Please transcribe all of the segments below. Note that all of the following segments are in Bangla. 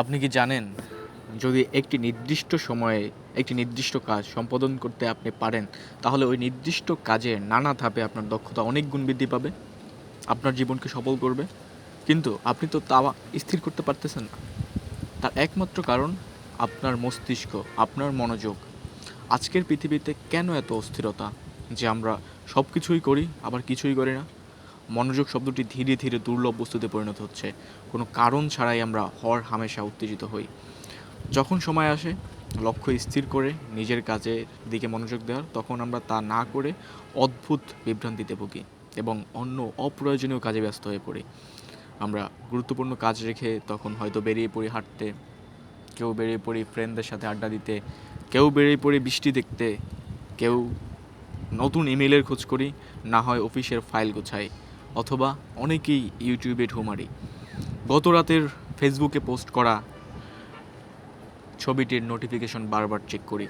আপনি কি জানেন, যদি একটি নির্দিষ্ট সময়ে একটি নির্দিষ্ট কাজ সম্পাদন করতে আপনি পারেন, তাহলে ওই নির্দিষ্ট কাজের নানা ধাপে আপনার দক্ষতা অনেক গুণ বৃদ্ধি পাবে, আপনার জীবনকে সফল করবে। কিন্তু আপনি তো তা স্থির করতে পারতেছেন না। তার একমাত্র কারণ আপনার মস্তিষ্ক, আপনার মনোযোগ। আজকের পৃথিবীতে কেন এত অস্থিরতা যে আমরা সব কিছুই করি আবার কিছুই করি না? মনোযোগ শব্দটি ধীরে ধীরে দুর্লভ বস্তুতে পরিণত হচ্ছে। কোনো কারণ ছাড়াই আমরা হর হামেশা উত্তেজিত হই। যখন সময় আসে লক্ষ্য স্থির করে নিজের কাজের দিকে মনোযোগ দেওয়ার, তখন আমরা তা না করে অদ্ভুত বিভ্রান্তিতে ভুগি এবং অন্য অপ্রয়োজনীয় কাজে ব্যস্ত হয়ে পড়ি। আমরা গুরুত্বপূর্ণ কাজ রেখে তখন হয়তো বেরিয়ে পড়ি হাঁটতে, কেউ বেরিয়ে পড়ি ফ্রেন্ডদের সাথে আড্ডা দিতে, কেউ বেরিয়ে পড়ি বৃষ্টি দেখতে, কেউ নতুন ইমেলের খোঁজ করি, না হয় অফিসের ফাইল গোছাই, অথবা অনেকেই ইউটিউবে ঢুঁ মারি। গত রাতের ফেসবুকে পোস্ট করা ছবিটির নোটিফিকেশন বারবার চেক করি।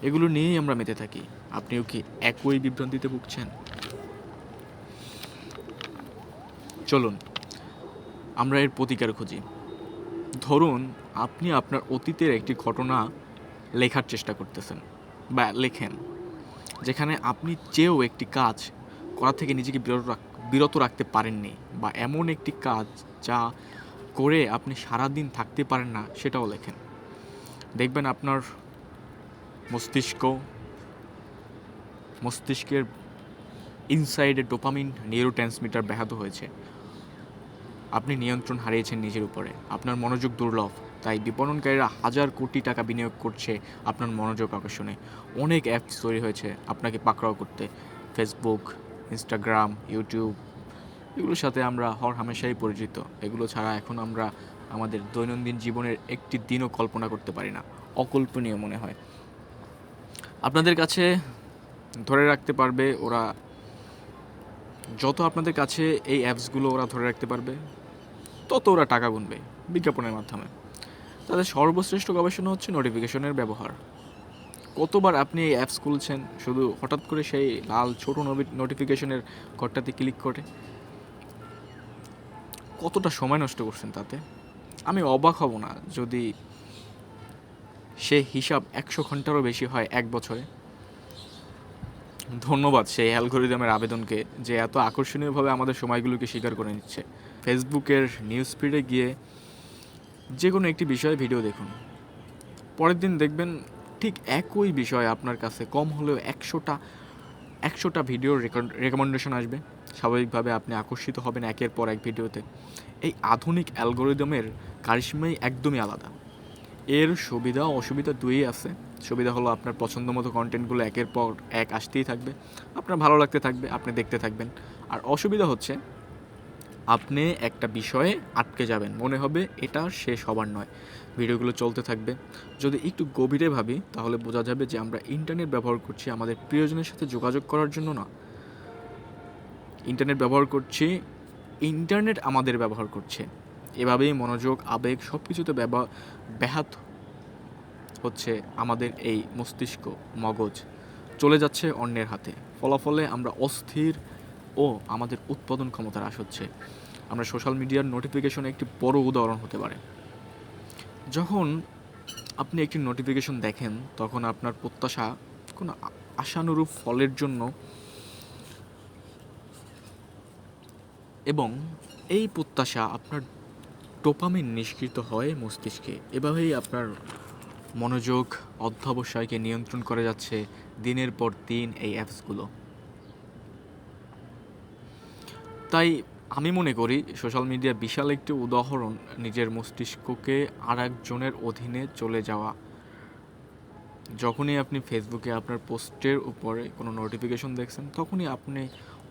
এগুলো নিয়েই আমরা মেতে থাকি। আপনিও কি একই বিভ্রান্তিতে ভুগছেন? চলুন আমরা এর প্রতিকার খুঁজি। ধরুন আপনি আপনার অতীতের একটি ঘটনা লেখার চেষ্টা করতেছেন বা লেখেন, যেখানে আপনি চেয়েও একটি কাজ করা থেকে নিজেকে বিরত রাখতে পারেননি, বা এমন একটি কাজ যা করে আপনি সারাদিন থাকতে পারেন না সেটাও লেখেন। দেখবেন আপনার মস্তিষ্ক মস্তিষ্কের ইনসাইডে ডোপামিন নিউরোট্রান্সমিটার ব্যাহত হয়েছে। আপনি নিয়ন্ত্রণ হারিয়েছেন নিজের উপরে। আপনার মনোযোগ দুর্লভ, তাই বিপণনকারীরা হাজার কোটি টাকা বিনিয়োগ করছে আপনার মনোযোগ আকর্ষণে। অনেক অ্যাপস তৈরি হয়েছে আপনাকে পাকড়াও করতে। ফেসবুক, ইনস্টাগ্রাম, ইউটিউব, এগুলোর সাথে আমরা হরহামেশাই পরিচিত। এগুলো ছাড়া এখন আমরা আমাদের দৈনন্দিন জীবনের একটি দিনও কল্পনা করতে পারি না। অকল্পনীয় মনে হয়। আপনাদের কাছে ধরে রাখতে পারবে ওরা, যত আপনাদের কাছে এই অ্যাপসগুলো ওরা ধরে রাখতে পারবে, তত ওরা টাকা গুনবে বিজ্ঞাপনের মাধ্যমে। তাদের সর্বশ্রেষ্ঠ গবেষণা হচ্ছে নোটিফিকেশনের ব্যবহার। কতবার আপনি এই অ্যাপস খুলছেন শুধু হঠাৎ করে সেই লাল ছোট নোটিফিকেশনের ঘরটাতে ক্লিক করে? কতটা সময় নষ্ট করছেন তাতে? আমি অবাক হব না যদি সে হিসাব 100 ঘন্টারও বেশি হয় এক বছরে। ধন্যবাদ সেই অ্যালগোরিদমের আবেদনকে, যে এত আকর্ষণীয়ভাবে আমাদের সময়গুলোকে স্বীকার করে নিচ্ছে। ফেসবুকের নিউজ ফিডে গিয়ে যে কোনো একটি বিষয়ে ভিডিও দেখুন, পরের দিন দেখবেন ঠিক একই বিষয় আপনার কাছে কম হলেও একশোটা ভিডিওর রেকমেন্ডেশন আসবে। স্বাভাবিকভাবে আপনি আকর্ষিত হবেন একের পর এক ভিডিওতে। এই আধুনিক অ্যালগোরিদমের কারিশমাই একদমই আলাদা। এর সুবিধা ও অসুবিধা দুইই আছে। সুবিধা হলো আপনার পছন্দ মতো কন্টেন্টগুলো একের পর এক আসতেই থাকবে, আপনার ভালো লাগতে থাকবে, আপনি দেখতে থাকবেন। আর অসুবিধা হচ্ছে আপনি একটা বিষয়ে আটকে যাবেন, মনে হবে এটা শেষ হবার নয়, ভিডিওগুলো চলতে থাকবে। যদি একটু গভীরে ভাবি তাহলে বোঝা যাবে যে আমরা ইন্টারনেট ব্যবহার করছি আমাদের প্রিয়জনের সাথে যোগাযোগ করার জন্য না। ইন্টারনেট ব্যবহার করছি, ইন্টারনেট আমাদের ব্যবহার করছে। এভাবেই মনোযোগ, আবেগ সব কিছুতে ব্যাহত হচ্ছে। আমাদের এই মস্তিষ্ক, মগজ চলে যাচ্ছে অন্যের হাতে। ফলাফলে আমরা অস্থির ও আমাদের উৎপাদন ক্ষমতা হ্রাস হচ্ছে। আমরা সোশ্যাল মিডিয়ার নোটিফিকেশনে একটি বড় উদাহরণ হতে পারে। যখন আপনি একটি নোটিফিকেশন দেখেন তখন আপনার প্রত্যাশা কোনো আশানুরূপ ফলের জন্য, এবং এই প্রত্যাশা আপনার ডোপামিন নিষ্কৃত হয় মস্তিষ্কে। এভাবেই আপনার মনোযোগ অধ্যবসায়কে নিয়ন্ত্রণ করে যাচ্ছে দিনের পর দিন এই অ্যাপসগুলো। তাই আমি মনে করি সোশ্যাল মিডিয়া বিশাল একটি উদাহরণ নিজের মস্তিষ্ককে আর একজনের অধীনে চলে যাওয়া। যখনই আপনি ফেসবুকে আপনার পোস্টের উপরে কোনো নোটিফিকেশন দেখছেন তখনই আপনি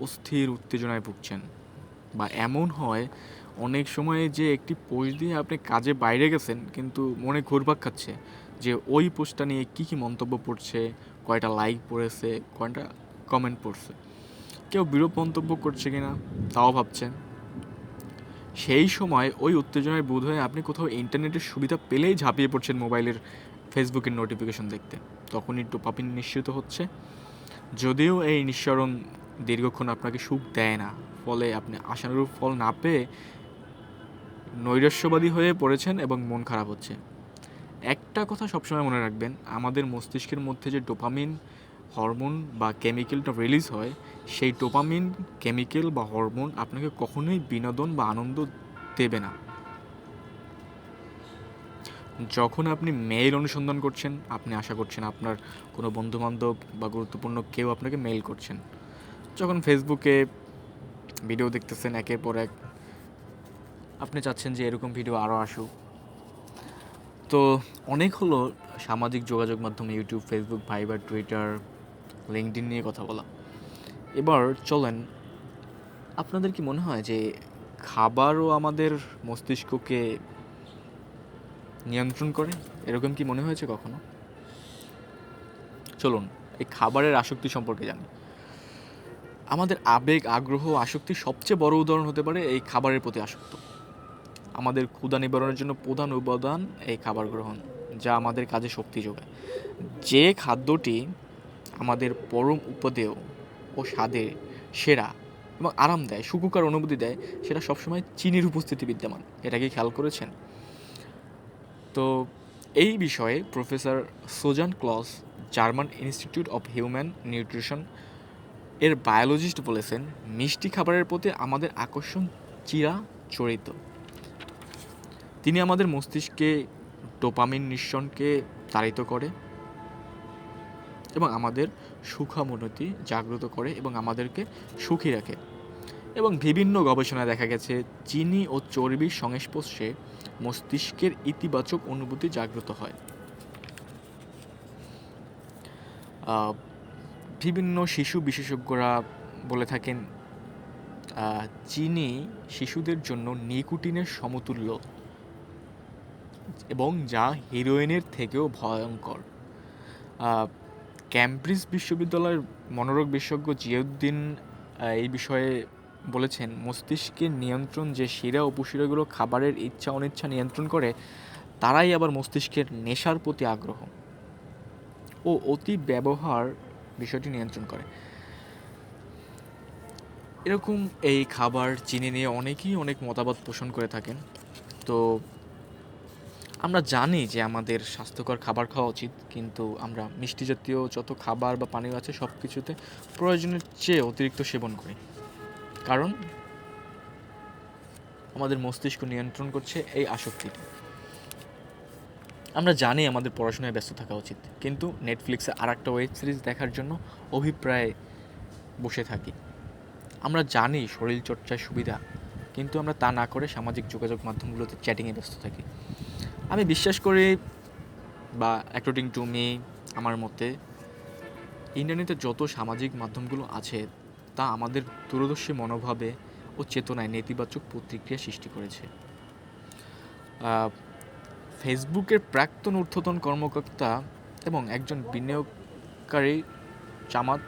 অস্থির উত্তেজনায় ভুগছেন। বা এমন হয় অনেক সময় যে একটি পোস্ট দিয়ে আপনি কাজে বাইরে গেছেন কিন্তু মনে ঘুরপাক খাচ্ছে যে ওই পোস্টটা নিয়ে কী মন্তব্য পড়ছে, কয়টা লাইক পড়েছে, কয়টা কমেন্ট পড়ছে, কেউ বিরূপ মন্তব্য করছে কিনা তাও ভাবছেন। সেই সময় ওই উত্তেজনায় বোধ হয়ে আপনি কোথাও ইন্টারনেটের সুবিধা পেলেই ঝাঁপিয়ে পড়ছেন মোবাইলের ফেসবুকের নোটিফিকেশন দেখতে। তখনই ডোপামিন নিঃসৃত হচ্ছে। যদিও এই নিঃসরণ দীর্ঘক্ষণ আপনাকে সুখ দেয় না, ফলে আপনি আশানুরূপ ফল না পেয়ে নৈরাশ্যবাদী হয়ে পড়েছেন এবং মন খারাপ হচ্ছে। একটা কথা সবসময় মনে রাখবেন, আমাদের মস্তিষ্কের মধ্যে যে ডোপামিন হরমোন বা কেমিক্যালটা রিলিজ হয়, সেই ডোপামিন কেমিক্যাল বা হরমোন আপনাকে কখনোই বিনোদন বা আনন্দ দেবে না। যখন আপনি মেইল অনুসন্ধান করছেন, আপনি আশা করছেন আপনার কোনো বন্ধুবান্ধব বা গুরুত্বপূর্ণ কেউ আপনাকে মেইল করছেন। যখন ফেসবুকে ভিডিও দেখতেছেন একের পর এক, আপনি চাচ্ছেন যে এরকম ভিডিও আরও আসুক। তো অনেক হলো সামাজিক যোগাযোগ মাধ্যম ইউটিউব, ফেসবুক, ভাইবার, টুইটার, লিঙ্কডইন নিয়ে কথা বলা। এবার চলেন, আপনাদের কি মনে হয় যে খাবারও আমাদের মস্তিষ্ককে নিয়ন্ত্রণ করে? এরকম কি মনে হয়েছে কখনো? চলুন এই খাবারের আসক্তি সম্পর্কে জানি। আমাদের আবেগ, আগ্রহ, আসক্তির সবচেয়ে বড় উদাহরণ হতে পারে এই খাবারের প্রতি আসক্ত। আমাদের ক্ষুধা নিবারণের জন্য প্রধান উপাদান এই খাবার গ্রহণ, যা আমাদের কাজে শক্তি যোগায়। যে খাদ্যটি আমাদের পরম উপদেয় ও স্বাদে সেরা এবং আরাম দেয়, সুখকর অনুভূতি দেয়, সেটা সবসময় চিনির উপস্থিতি বিদ্যমান। এটা কি খেয়াল করেছেন? তো এই বিষয়ে professor Susanne Klaus, German Institute of Human Nutrition এর বায়োলজিস্ট বলেছেন, মিষ্টি খাবারের প্রতি আমাদের আকর্ষণ চিরাচরিত। তিনি আমাদের মস্তিষ্কে ডোপামিন নিঃসরণকে তাড়িত করে এবং আমাদের সুখানুভূতি জাগ্রত করে এবং আমাদেরকে সুখী রাখে। এবং বিভিন্ন গবেষণায় দেখা গেছে চিনি ও চর্বির সংস্পর্শে মস্তিষ্কের ইতিবাচক অনুভূতি জাগ্রত হয়। বিভিন্ন শিশু বিশেষজ্ঞরা বলে থাকেন চিনি শিশুদের জন্য নিকোটিনের সমতুল্য এবং যা হেরোইনের থেকেও ভয়ঙ্কর। ক্যামব্রিজ বিশ্ববিদ্যালয়ের মনোরোগ বিশেষজ্ঞ জিয়াউদ্দিন এই বিষয়ে বলেছেন, মস্তিষ্কের নিয়ন্ত্রণ যে শিরা উপশিরাগুলো খাবারের ইচ্ছা অনিচ্ছা নিয়ন্ত্রণ করে, তারাই আবার মস্তিষ্কের নেশার প্রতি আগ্রহ ও অতি ব্যবহার বিষয়টি নিয়ন্ত্রণ করে। এরকম এই খাবার চিনি নিয়ে অনেকেই অনেক মতামত পোষণ করে থাকেন। তো আমরা জানি যে আমাদের স্বাস্থ্যকর খাবার খাওয়া উচিত, কিন্তু আমরা মিষ্টি জাতীয় যত খাবার বা পানীয় আছে সব কিছুতে প্রয়োজনের চেয়ে অতিরিক্ত সেবন করি, কারণ আমাদের মস্তিষ্ক নিয়ন্ত্রণ করছে এই আসক্তিটা। আমরা জানি আমাদের পড়াশোনায় ব্যস্ত থাকা উচিত, কিন্তু নেটফ্লিক্সে আর একটা ওয়েব সিরিজ দেখার জন্য অভিপ্রায় বসে থাকি। আমরা জানি শরীরচর্চার সুবিধা, কিন্তু আমরা তা না করে সামাজিক যোগাযোগ মাধ্যমগুলোতে চ্যাটিংয়ে ব্যস্ত থাকি। আমি বিশ্বাস করি, বা অ্যাকর্ডিং টু মি, আমার মতে ইন্টারনেটে যত সামাজিক মাধ্যমগুলো আছে তা আমাদের দূরদর্শী মনোভাবে ও চেতনায় নেতিবাচক প্রতিক্রিয়া সৃষ্টি করেছে। ফেসবুকের প্রাক্তন ঊর্ধ্বতন কর্মকর্তা এবং একজন বিনিয়োগকারী জামাত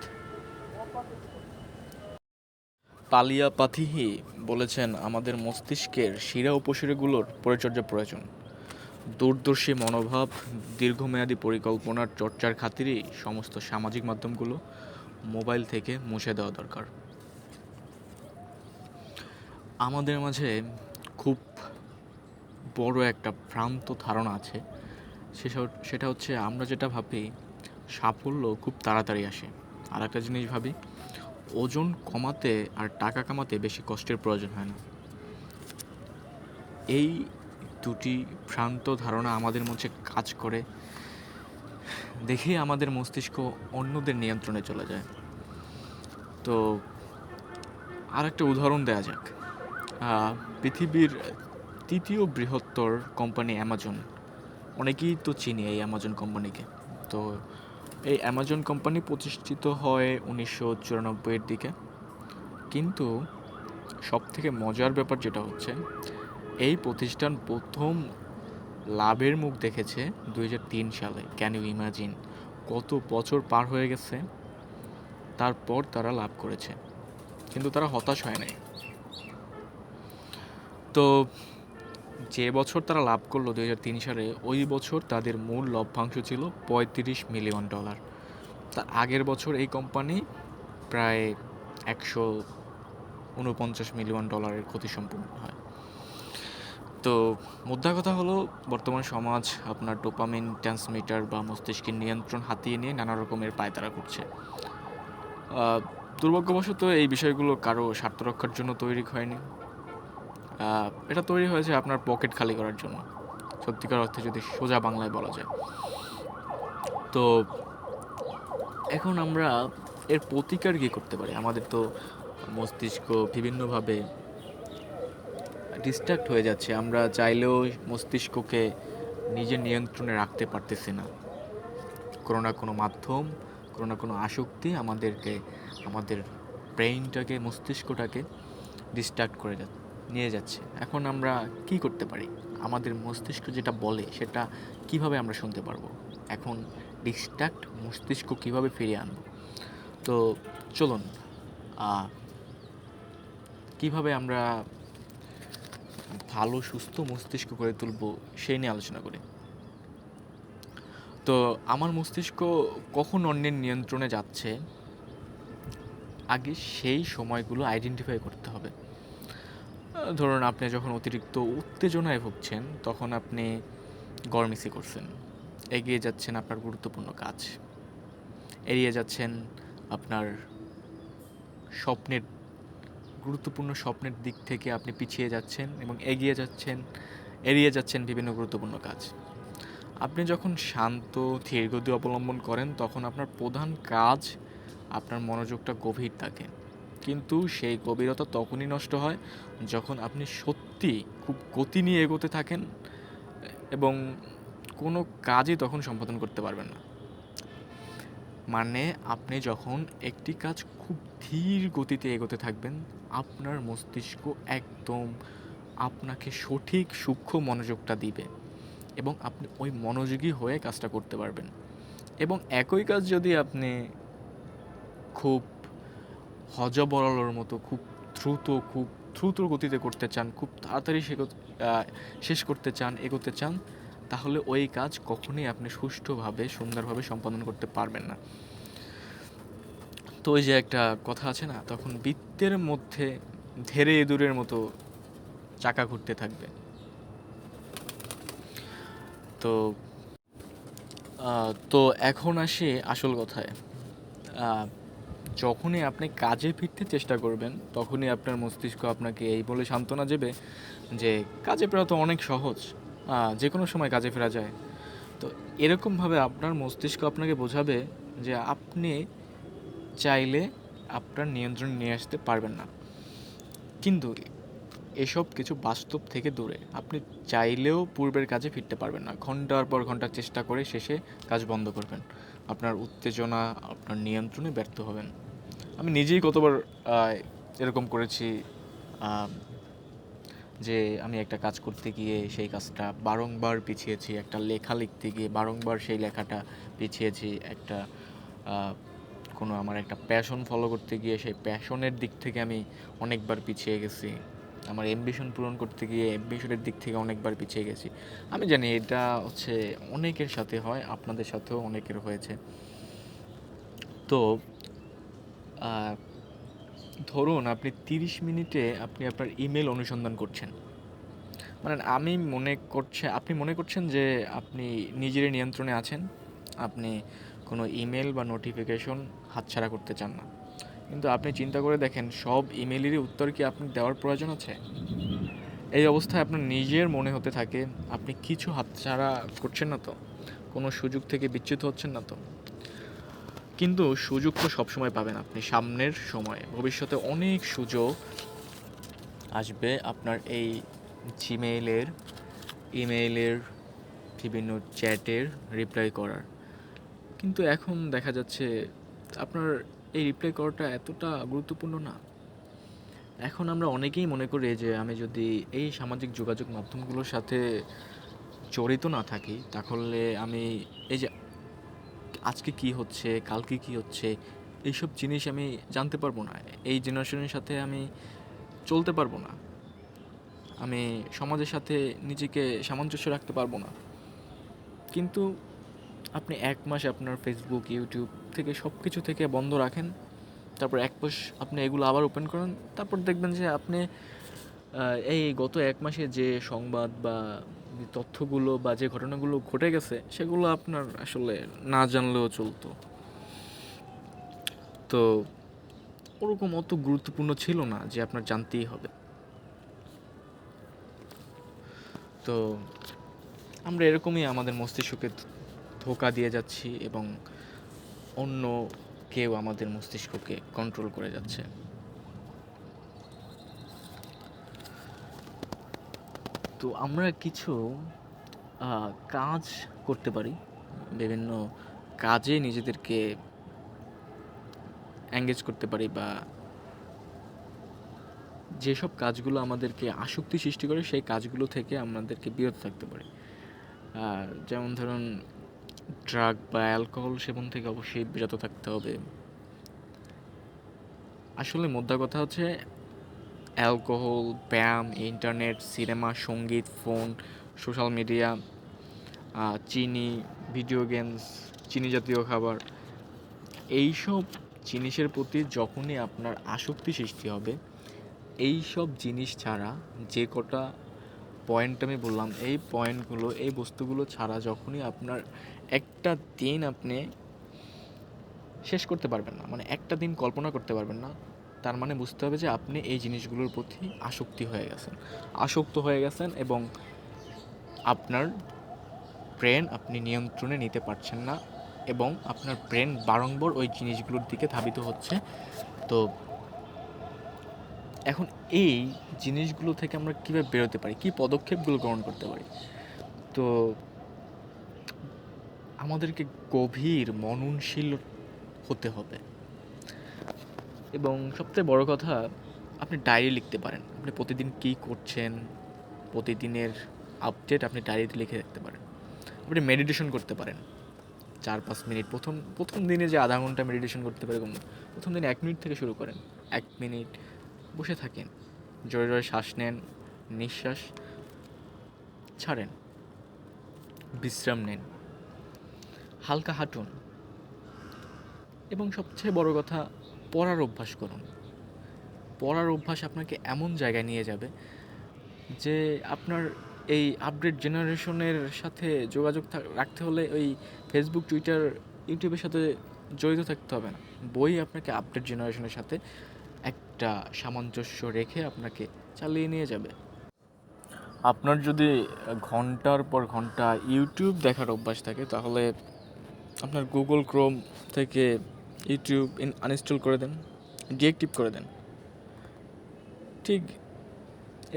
পালিয়াপাথিহি বলেছেন, আমাদের মস্তিষ্কের শিরা উপশিরাগুলোর পরিচর্যা প্রয়োজন। দূরদর্শী মনোভাব, দীর্ঘমেয়াদী পরিকল্পনার চর্চার খাতিরেই সমস্ত সামাজিক মাধ্যমগুলো মোবাইল থেকে মুছে দেওয়া দরকার। আমাদের মাঝে খুব বড় একটা ভ্রান্ত ধারণা আছে, সেটা হচ্ছে আমরা যেটা ভাবি সাফল্য খুব তাড়াতাড়ি আসে, আর একটা জিনিস ভাবি ওজন কমাতে আর টাকা কামাতে বেশি কষ্টের প্রয়োজন হয় না। এই দুটি ভ্রান্ত ধারণা আমাদের মধ্যে কাজ করে দেখে আমাদের মস্তিষ্ক অন্যদের নিয়ন্ত্রণে চলে যায়। তো আর একটা উদাহরণ দেওয়া যাক। পৃথিবীর তৃতীয় বৃহত্তর কোম্পানি অ্যামাজন, অনেকেই তো চিনি এই অ্যামাজন কোম্পানিকে। তো এই অ্যামাজন কোম্পানি প্রতিষ্ঠিত হয় 1994-এর দিকে, কিন্তু সবথেকে মজার ব্যাপার যেটা হচ্ছে, এই প্রতিষ্ঠান প্রথম লাভের মুখ দেখেছে 2003 সালে। Can you imagine? কত বছর পার হয়ে গেছে, তারপর তারা লাভ করেছে, কিন্তু তারা হতাশ হয় নাই। তো যে বছর তারা লাভ করলো 2003 সালে, ওই বছর তাদের মূল লভ্যাংশ ছিল $35 মিলিয়ন। তার আগের বছর এই কোম্পানি প্রায় $149 মিলিয়ন ক্ষতি সম্পূর্ণ হয়। তো মোদ্দা কথা হলো, বর্তমান সমাজ আপনার ডোপামিন ট্রান্সমিটার বা মস্তিষ্কের নিয়ন্ত্রণ হাতিয়ে নিয়ে নানা রকমের পায়তারা করছে। দুর্ভাগ্যবশত এই বিষয়গুলো কারো স্বার্থ রক্ষার জন্য তৈরি হয়নি। এটা তৈরি হয়েছে আপনার পকেট খালি করার জন্য, সত্যিকার অর্থে যদি সোজা বাংলায় বলা যায়। তো এখন আমরা এর প্রতিকার কী করতে পারি? আমাদের তো মস্তিষ্ক বিভিন্নভাবে ডিস্ট্র্যাক্ট হয়ে যাচ্ছে, আমরা চাইলেও মস্তিষ্ককে নিজের নিয়ন্ত্রণে রাখতে পারতেছি না। কোনো না কোনো মাধ্যম, কোনো না কোনো আসক্তি আমাদেরকে, আমাদের ব্রেইনটাকে, মস্তিষ্কটাকে ডিস্ট্র্যাক্ট করে নিয়ে যাচ্ছে। এখন আমরা কি করতে পারি? আমাদের মস্তিষ্ক যেটা বলে সেটা কিভাবে আমরা শুনতে পারবো? এখন ডিস্ট্র্যাক্ট মস্তিষ্ক কিভাবে ফিরিয়ে আনবো? তো চলুন কিভাবে আমরা ভালো সুস্থ মস্তিষ্ক করে তুলবো সেই নিয়ে আলোচনা করি। তো আমার মস্তিষ্ক কখন অন্যের নিয়ন্ত্রণে যাচ্ছে, আগে সেই সময়গুলো আইডেন্টিফাই করতে হবে। ধরুন আপনি যখন অতিরিক্ত উত্তেজনায় ভুগছেন, তখন আপনি গড়মিসি করছেন, এগিয়ে যাচ্ছেন আপনার গুরুত্বপূর্ণ কাজ, এড়িয়ে যাচ্ছেন আপনার স্বপ্নের, গুরুত্বপূর্ণ স্বপ্নের দিক থেকে আপনি পিছিয়ে যাচ্ছেন এবং এড়িয়ে যাচ্ছেন বিভিন্ন গুরুত্বপূর্ণ কাজ। আপনি যখন শান্ত ধীর গতি অবলম্বন করেন, তখন আপনার প্রধান কাজ, আপনার মনোযোগটা গভীর থাকে। কিন্তু সেই গভীরতা তখনই নষ্ট হয় যখন আপনি সত্যি খুব গতি নিয়ে এগোতে থাকেন এবং কোনো কাজই তখন সম্পাদন করতে পারবেন না। মানে আপনি যখন একটি কাজ খুব ধীর গতিতে এগোতে থাকবেন, আপনার মস্তিষ্ক একদম আপনাকে সঠিক সূক্ষ্ম মনোযোগটা দিবে এবং আপনি ওই মনোযোগী হয়ে কাজটা করতে পারবেন। এবং একই কাজ যদি আপনি খুব হযবরলের মতো খুব দ্রুত গতিতে করতে চান, খুব তাড়াতাড়ি শেষ করতে চান, এগোতে চান, তাহলে ওই কাজ কখনোই আপনি সুষ্ঠুভাবে সুন্দরভাবে সম্পাদন করতে পারবেন না। তো ওই যে একটা কথা আছে না, তখন বৃত্তের মধ্যে ধেড়ে ইঁদুরের মতো চাকা ঘুরতে থাকবে। তো তো এখন আসি আসল কথায়। যখনই আপনি কাজে ফিরতে চেষ্টা করবেন, তখনই আপনার মস্তিষ্ক আপনাকে এই বলে সান্ত্বনা দেবে যে কাজে ফেরা তো অনেক সহজ, যে কোনো সময় কাজে ফেরা যায়। তো এরকমভাবে আপনার মস্তিষ্ক আপনাকে বোঝাবে যে আপনি চাইলে আপনার নিয়ন্ত্রণ নিয়ে আসতে পারবেন না। কিন্তু এসব কিছু বাস্তব থেকে দূরে। আপনি চাইলেও পূর্বের কাজে ফিরতে পারবেন না। ঘন্টার পর ঘন্টা চেষ্টা করে শেষে কাজ বন্ধ করবেন। আপনার উত্তেজনা, আপনার নিয়ন্ত্রণে ব্যর্থ হবেন। আমি নিজেই কতবার এরকম করেছি, যে আমি একটা কাজ করতে গিয়ে সেই কাজটা বারংবার পিছিয়েছি, একটা লেখা লিখতে গিয়ে বারংবার সেই লেখাটা পিছিয়েছি, একটা কোনো আমার একটা প্যাশন ফলো করতে গিয়ে সেই প্যাশনের দিক থেকে আমি অনেকবার পিছিয়ে গেছি, আমার অ্যাম্বিশন পূরণ করতে গিয়ে অ্যাম্বিশনের দিক থেকে অনেকবার পিছিয়ে গেছি। আমি জানি এটা হচ্ছে অনেকের সাথে হয়, আপনাদের সাথেও অনেকের হয়েছে। তো ধরুন আপনি 30 মিনিটে আপনি আপনার ইমেল অনুসন্ধান করছেন। মানে আপনি মনে করছেন যে আপনি নিজের নিয়ন্ত্রণে আছেন, আপনি কোনো ইমেল বা নোটিফিকেশন হাতছাড়া করতে চান না। কিন্তু আপনি চিন্তা করে দেখেন, সব ইমেলেরই উত্তর কি আপনার দেওয়ার প্রয়োজন আছে? এই অবস্থায় আপনার নিজের মনে হতে থাকে আপনি কিছু হাতছাড়া করছেন না তো, কোনো সুযোগ থেকে বিচ্যুত হচ্ছেন না তো। কিন্তু সুযোগ তো সবসময় পাবেন আপনি, সামনের সময়ে ভবিষ্যতে অনেক সুযোগ আসবে আপনার এই জিমেইলের, ইমেইলের, বিভিন্ন চ্যাটের রিপ্লাই করার। কিন্তু এখন দেখা যাচ্ছে আপনার এই রিপ্লাই করাটা এতটা গুরুত্বপূর্ণ না। এখন আমরা অনেকেই মনে করি যে আমি যদি এই সামাজিক যোগাযোগ মাধ্যমগুলোর সাথে জড়িত না থাকি, তাহলে আমি এই যে আজকে কী হচ্ছে, কালকে কী হচ্ছে, এইসব জিনিস আমি জানতে পারবো না, এই জেনারেশনের সাথে আমি চলতে পারবো না, আমি সমাজের সাথে নিজেকে সামঞ্জস্য রাখতে পারবো না। কিন্তু আপনি 1 মাস আপনার ফেসবুক, ইউটিউব থেকে সব কিছু থেকে বন্ধ রাখেন, তারপর 1 মাস আপনি এগুলো আবার ওপেন করেন, তারপর দেখবেন যে আপনি এই গত ১ মাসে যে সংবাদ বা যে তথ্যগুলো বা যে ঘটনাগুলো ঘটে গেছে সেগুলো আপনার আসলে না জানলেও চলতো। তো ওরকম অত গুরুত্বপূর্ণ ছিল না যে আপনার জানতেই হবে। তো আমরা এরকমই আমাদের মস্তিষ্ককে ধোঁকা দিয়ে যাচ্ছি এবং অন্য কেউ আমাদের মস্তিষ্ককে কন্ট্রোল করে যাচ্ছে। তো আমরা কিছু কাজ করতে পারি, বিভিন্ন কাজে নিজেদেরকে এঙ্গেজ করতে পারি বা যেসব কাজগুলো আমাদেরকে আসক্তি সৃষ্টি করে সেই কাজগুলো থেকে আমাদেরকে বিরত থাকতে পারি। যেমন ধরুন ড্রাগ বা অ্যালকোহল সেবন থেকে অবশ্যই বিরত থাকতে হবে। আসলে মোদ্দা কথা হচ্ছে অ্যালকোহল, ব্যায়াম, ইন্টারনেট, সিনেমা, সঙ্গীত, ফোন, সোশ্যাল মিডিয়া, চিনি, ভিডিও গেমস, চিনি জাতীয় খাবার, এইসব জিনিসের প্রতি যখনই আপনার আসক্তি সৃষ্টি হবে, এই সব জিনিস ছাড়া যে কটা পয়েন্ট আমি বললাম, এই পয়েন্টগুলো, এই বস্তুগুলো ছাড়া যখনই আপনার একটা দিন আপনি শেষ করতে পারবেন না, মানে একটা দিন কল্পনা করতে পারবেন না, তার মানে বুঝতে হবে যে আপনি এই জিনিসগুলোর প্রতি আসক্ত হয়ে গেছেন এবং আপনার ব্রেন আপনি নিয়ন্ত্রণে নিতে পারছেন না এবং আপনার ব্রেন বারংবার ওই জিনিসগুলোর দিকে ধাবিত হচ্ছে। তো এখন এই জিনিসগুলো থেকে আমরা কীভাবে বেরোতে পারি, কী পদক্ষেপগুলো গ্রহণ করতে পারি? তো আমাদেরকে গভীর মননশীল হতে হবে এবং সবথেকে বড় কথা, আপনি ডায়েরি লিখতে পারেন। আপনি প্রতিদিন কী করছেন, প্রতিদিনের আপডেট আপনি ডায়েরিতে লিখে রাখতে পারেন। আপনি মেডিটেশন করতে পারেন ৪-৫ মিনিট। প্রথম দিনে যে আধা ঘন্টা মেডিটেশন করতে পারে, প্রথম দিনে ১ মিনিট থেকে শুরু করেন। ১ মিনিট বসে থাকেন, জোরে জোরে শ্বাস নেন, নিঃশ্বাস ছাড়েন, বিশ্রাম নেন, হালকা হাঁটুন এবং সবচেয়ে বড় কথা, পড়ার অভ্যাস করুন। পড়ার অভ্যাস আপনাকে এমন জায়গায় নিয়ে যাবে যে আপনার এই আপডেট জেনারেশনের সাথে যোগাযোগ রাখতে হলে ওই ফেসবুক, টুইটার, ইউটিউবের সাথে জড়িত থাকতে হবে না। বই আপনাকে আপডেট জেনারেশনের সাথে একটা সামঞ্জস্য রেখে আপনাকে চালিয়ে নিয়ে যাবে। আপনার যদি ঘন্টার পর ঘন্টা ইউটিউব দেখার অভ্যাস থাকে তাহলে আপনার গুগল ক্রোম থেকে ইউটিউব আনইনস্টল করে দেন, ডিএক্টিভ করে দেন। ঠিক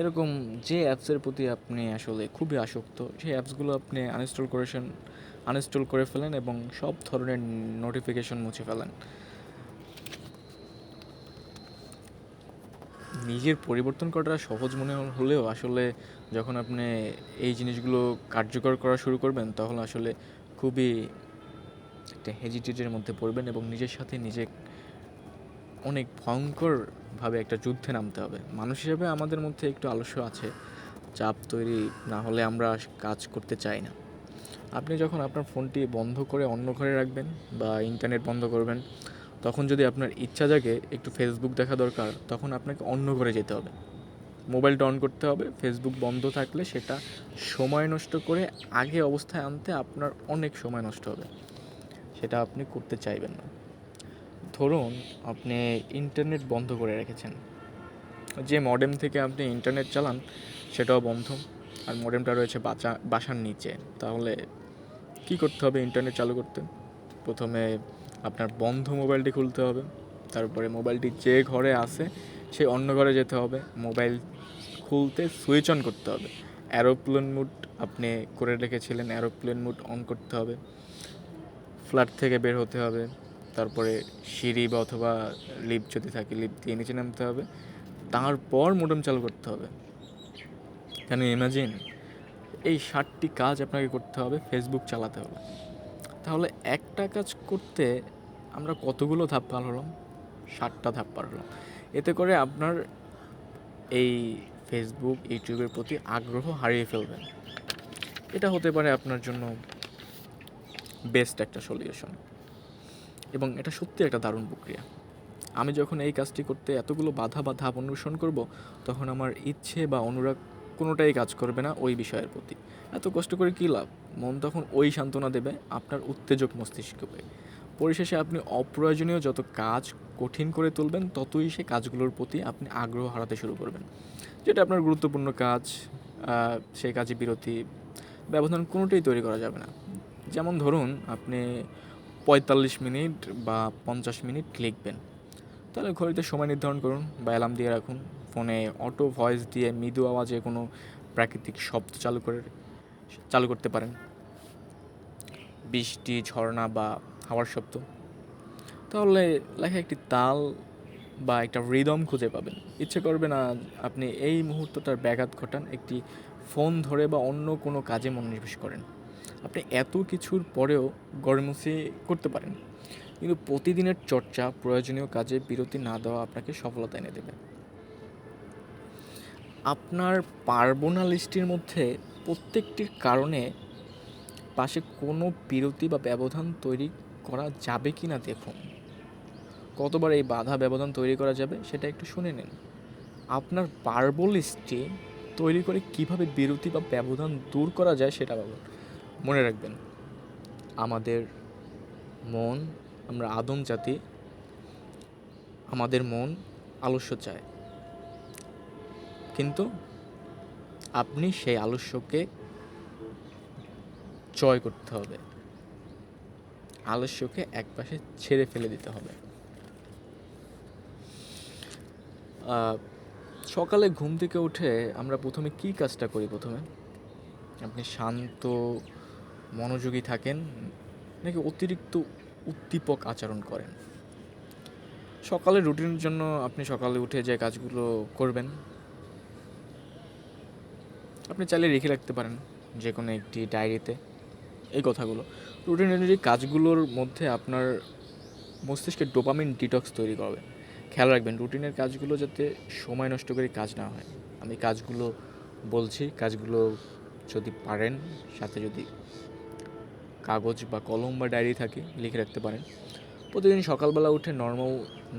এরকম যে অ্যাপসের প্রতি আপনি আসলে খুবই আসক্ত সেই অ্যাপসগুলো আপনি আনইনস্টল করে ফেলেন এবং সব ধরনের নোটিফিকেশন মুছে ফেলেন। নিজের পরিবর্তন করাটা সহজ মনে হলেও আসলে যখন আপনি এই জিনিসগুলো কার্যকর করা শুরু করবেন তখন আসলে খুবই একটা হেজিটেটের মধ্যে পড়বেন এবং নিজের সাথে নিজে অনেক ভয়ঙ্করভাবে একটা যুদ্ধে নামতে হবে। মানুষ হিসেবে আমাদের মধ্যে একটু আলস্য আছে, চাপ তৈরি না হলে আমরা কাজ করতে চাই না। আপনি যখন আপনার ফোনটি বন্ধ করে অন্য ঘরে রাখবেন বা ইন্টারনেট বন্ধ করবেন, তখন যদি আপনার ইচ্ছা জাগে একটু ফেসবুক দেখা দরকার, তখন আপনাকে অন্য ঘরে যেতে হবে, মোবাইলটা অন করতে হবে। ফেসবুক বন্ধ থাকলে সেটা সময় নষ্ট করে আগে অবস্থায় আনতে আপনার অনেক সময় নষ্ট হবে, সেটা আপনি করতে চাইবেন না। ধরুন আপনি ইন্টারনেট বন্ধ করে রেখেছেন, যে মডেম থেকে আপনি ইন্টারনেট চালান সেটাও বন্ধ, আর মডেমটা রয়েছে বাসার নিচে। তাহলে কী করতে হবে ইন্টারনেট চালু করতে? প্রথমে আপনার বন্ধ মোবাইলটি খুলতে হবে, তারপরে মোবাইলটি যে ঘরে আছে সে অন্য ঘরে যেতে হবে, মোবাইল খুলতে সুইচ অন করতে হবে, অ্যারোপ্লেন মুড আপনি করে রেখেছিলেন, অ্যারোপ্লেন মুড অন করতে হবে, ফ্ল্যাট থেকে বের হতে হবে, তারপরে সিঁড়ি বা অথবা লিফট যদি থাকে লিফট দিয়ে নিচে নামতে হবে, তারপর মডেম চালু করতে হবে। কেন ইমাজিন এই 7টি কাজ আপনাকে করতে হবে, ফেসবুক চালাতে হবে। তাহলে একটা কাজ করতে আমরা কতগুলো ধাপ পার হলাম? 7টা ধাপ পার হলাম। এতে করে আপনার এই ফেসবুক, ইউটিউবের প্রতি আগ্রহ হারিয়ে ফেলবেন। এটা হতে পারে আপনার জন্য বেস্ট একটা সলিউশন এবং এটা সত্যি একটা দারুণ প্রক্রিয়া। আমি যখন এই কাজটি করতে এতগুলো বাধা বা ধাপ অনুসরণ করব, তখন আমার ইচ্ছে বা অনুরাগ কোনোটাই কাজ করবে না ওই বিষয়ের প্রতি। এত কষ্ট করে কী লাভ? মন তখন ওই সান্ত্বনা দেবে আপনার উত্তেজক মস্তিষ্ককে। পরিশেষে আপনি অপ্রয়োজনীয় যত কাজ কঠিন করে তুলবেন, ততই সে কাজগুলোর প্রতি আপনি আগ্রহ হারাতে শুরু করবেন। যেটা আপনার গুরুত্বপূর্ণ কাজ, সেই কাজে বিরতি, ব্যবধান কোনোটাই তৈরি করা যাবে না। যেমন ধরুন, আপনি 45 মিনিট বা 50 মিনিট লিখবেন, তাহলে ঘড়িতে সময় নির্ধারণ করুন বা অ্যালার্ম দিয়ে রাখুন। ফোনে অটো ভয়েস দিয়ে মৃদু আওয়াজে কোনো প্রাকৃতিক শব্দ চালু করতে পারেন, বৃষ্টি, ঝর্ণা বা হাওয়ার শব্দ। তাহলে লেখা একটি তাল বা একটা রিদম খুঁজে পাবেন। ইচ্ছে করবে না আপনি এই মুহূর্তটার ব্যাঘাত ঘটান, একটি ফোন ধরে বা অন্য কোনো কাজে মনোনিবেশ করেন। আপনি এত কিছুর পরেও গড়িমসি করতে পারেন, কিন্তু প্রতিদিনের চর্চা, প্রয়োজনীয় কাজে বিরতি না দেওয়া আপনাকে সফলতা এনে দেবে। আপনার পারবো না লিস্টের মধ্যে প্রত্যেকটির কারণে পাশে কোনো বিরতি বা ব্যবধান তৈরি করা যাবে কি না দেখুন। কতবার এই বাধা ব্যবধান তৈরি করা যাবে সেটা একটু শুনে নিন। আপনার পারবো লিস্টটি তৈরি করে কিভাবে বিরতি বা ব্যবধান দূর করা যায় সেটা ভাবুন। মনে রাখবেন, আমাদের মন, আমরা আদম জাতি, আমাদের মন আলস্য চায়, কিন্তু আপনি সেই আলস্যকে জয় করতে হবে। আলস্যকে একপাশে ছেড়ে ফেলে দিতে হবে। সকালে ঘুম থেকে উঠে আমরা প্রথমে কী কাজটা করি? প্রথমে আপনি শান্ত মনোযোগী থাকেন, নাকি অতিরিক্ত উদ্দীপক আচরণ করেন? সকালের রুটিনের জন্য আপনি সকালে উঠে যে কাজগুলো করবেন, আপনি চাইলে লিখে রাখতে পারেন যে কোনো একটি ডায়েরিতে এই কথাগুলো। রুটিন অনুযায়ী কাজগুলোর মধ্যে আপনার মস্তিষ্কে ডোপামিন ডিটক্স তৈরি করবে। খেয়াল রাখবেন রুটিনের কাজগুলো যাতে সময় নষ্ট করে কাজ না হয়। আমি কাজগুলো বলছি, কাজগুলো যদি পারেন সাথে যদি কাগজ বা কলম বা ডায়েরি থাকে, লিখে রাখতে পারেন। প্রতিদিন সকালবেলা উঠে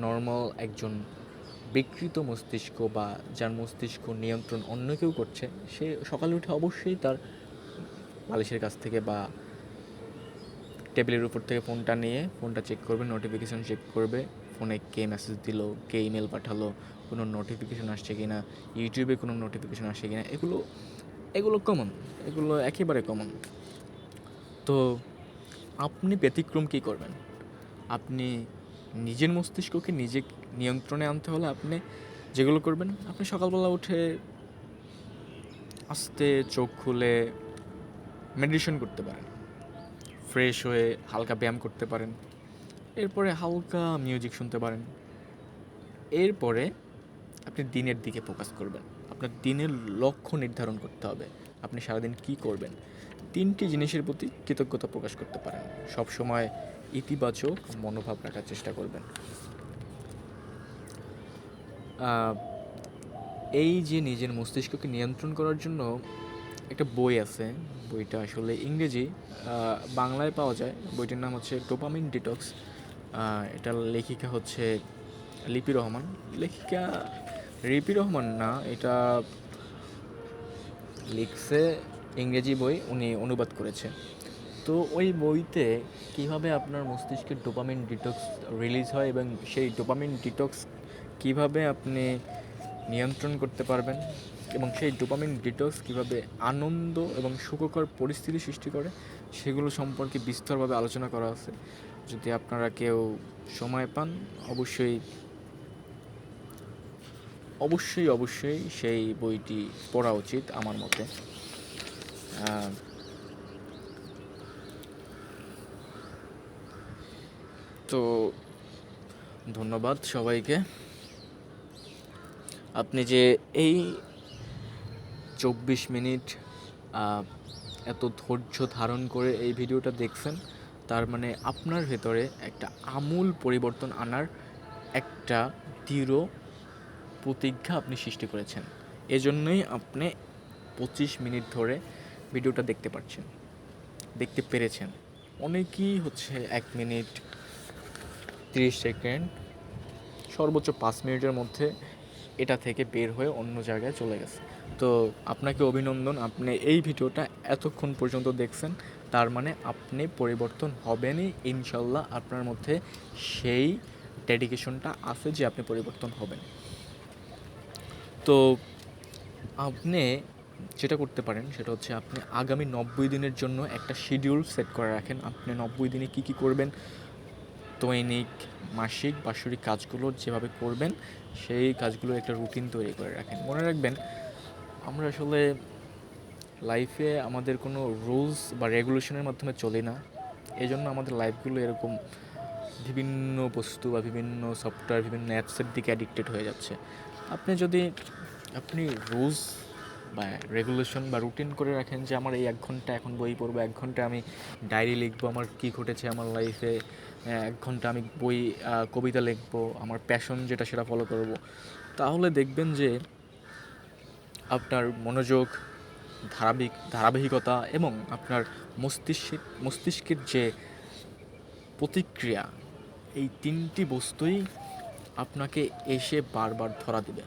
নর্মাল একজন বিকৃত মস্তিষ্ক বা যার মস্তিষ্ক নিয়ন্ত্রণ অন্য কেউ করছে, সে সকালে উঠে অবশ্যই তার বালিশের কাছ থেকে বা টেবিলের উপর থেকে ফোনটা চেক করবে, নোটিফিকেশান চেক করবে। ফোনে কে মেসেজ দিল, কে ইমেল পাঠালো, কোনো নোটিফিকেশান আসছে কি না, ইউটিউবে কোনো নোটিফিকেশান আসছে কি না, এগুলো কমন, এগুলো একেবারে কমন। তো আপনি ব্যতিক্রম কী করবেন? আপনি নিজের মস্তিষ্ককে নিজে নিয়ন্ত্রণে আনতে হলে আপনি যেগুলো করবেন, আপনি সকালবেলা উঠে আস্তে চোখ খুলে মেডিটেশন করতে পারেন, ফ্রেশ হয়ে হালকা ব্যায়াম করতে পারেন, এরপরে হালকা মিউজিক শুনতে পারেন। এরপরে আপনি দিনের দিকে ফোকাস করবেন। আপনার দিনের লক্ষ্য নির্ধারণ করতে হবে, আপনি সারাদিন কী করবেন। 3টি জিনিসের প্রতি কৃতজ্ঞতা প্রকাশ করতে পারেন। সবসময় ইতিবাচক মনোভাব রাখার চেষ্টা করবেন। এই যে নিজের মস্তিষ্ককে নিয়ন্ত্রণ করার জন্য একটা বই আছে, বইটা আসলে ইংরেজি, বাংলায় পাওয়া যায়। বইটির নাম হচ্ছে ডোপামিন ডিটক্স। এটার লেখিকা হচ্ছে লিপি রহমান। লেখিকা রিপি রহমান না, এটা লিখছে ইংরেজি বই, উনি অনুবাদ করেছে। তো ওই বইতে কীভাবে আপনার মস্তিষ্কের ডোপামিন ডিটক্স রিলিজ হয় এবং সেই ডোপামিন ডিটক্স কীভাবে আপনি নিয়ন্ত্রণ করতে পারবেন এবং সেই ডোপামিন ডিটক্স কীভাবে আনন্দ এবং সুখকর পরিস্থিতি সৃষ্টি করে, সেগুলো সম্পর্কে বিস্তরভাবে আলোচনা করা আছে। যদি আপনারা কেউ সময় পান, অবশ্যই সেই বইটি পড়া উচিত আমার মতে। তো ধন্যবাদ সবাইকে। আপনি যে এই 24 মিনিট এত ধৈর্য ধারণ করে এই ভিডিওটা দেখছেন, তার মানে আপনার ভেতরে একটা আমূল পরিবর্তন আনার একটা দৃঢ় প্রতিজ্ঞা আপনি সৃষ্টি করেছেন। এজন্যই আপনি 25 মিনিট ধরে ভিডিওটা দেখতে পেরেছেন। অনেকেই হচ্ছে 1 মিনিট 30 সেকেন্ড সর্বোচ্চ 5 মিনিটের মধ্যে এটা থেকে বের হয়ে অন্য জায়গায় চলে গেছে। তো আপনাকে অভিনন্দন, আপনি এই ভিডিওটা এতক্ষণ পর্যন্ত দেখছেন, তার মানে আপনি পরিবর্তন হবেনই ইনশাল্লাহ। আপনার মধ্যে সেই ডেডিকেশনটা আছে যে আপনি পরিবর্তন হবেন। তো আপনি যেটা করতে পারেন সেটা হচ্ছে আপনি আগামী 90 দিনের জন্য একটা শিডিউল সেট করে রাখেন। আপনি 90 দিনে কী কী করবেন, দৈনিক, মাসিক, বাৎসরিক কাজগুলো যেভাবে করবেন সেই কাজগুলোর একটা রুটিন তৈরি করে রাখেন। মনে রাখবেন, আমরা আসলে লাইফে আমাদের কোনো রুলস বা রেগুলেশনের মাধ্যমে চলি না। এই জন্য আমাদের লাইফগুলো এরকম বিভিন্ন বস্তু বা বিভিন্ন সফটওয়্যার, বিভিন্ন অ্যাপসের দিকে অ্যাডিক্টেড হয়ে যাচ্ছে। আপনি রুলস বা রেগুলেশন বা রুটিন করে রাখেন যে আমার এই 1 ঘন্টা এখন বই পড়বো, 1 ঘন্টা আমি ডায়েরি লিখবো আমার কী ঘটেছে আমার লাইফে, 1 ঘন্টা আমি কবিতা লিখবো, আমার প্যাশন যেটা সেটা ফলো করব। তাহলে দেখবেন যে আপনার মনোযোগ, ধারাবাহিকতা এবং আপনার মস্তিষ্কের যে প্রতিক্রিয়া, এই 3টি বস্তুই আপনাকে এসে বারবার ধরা দেবে।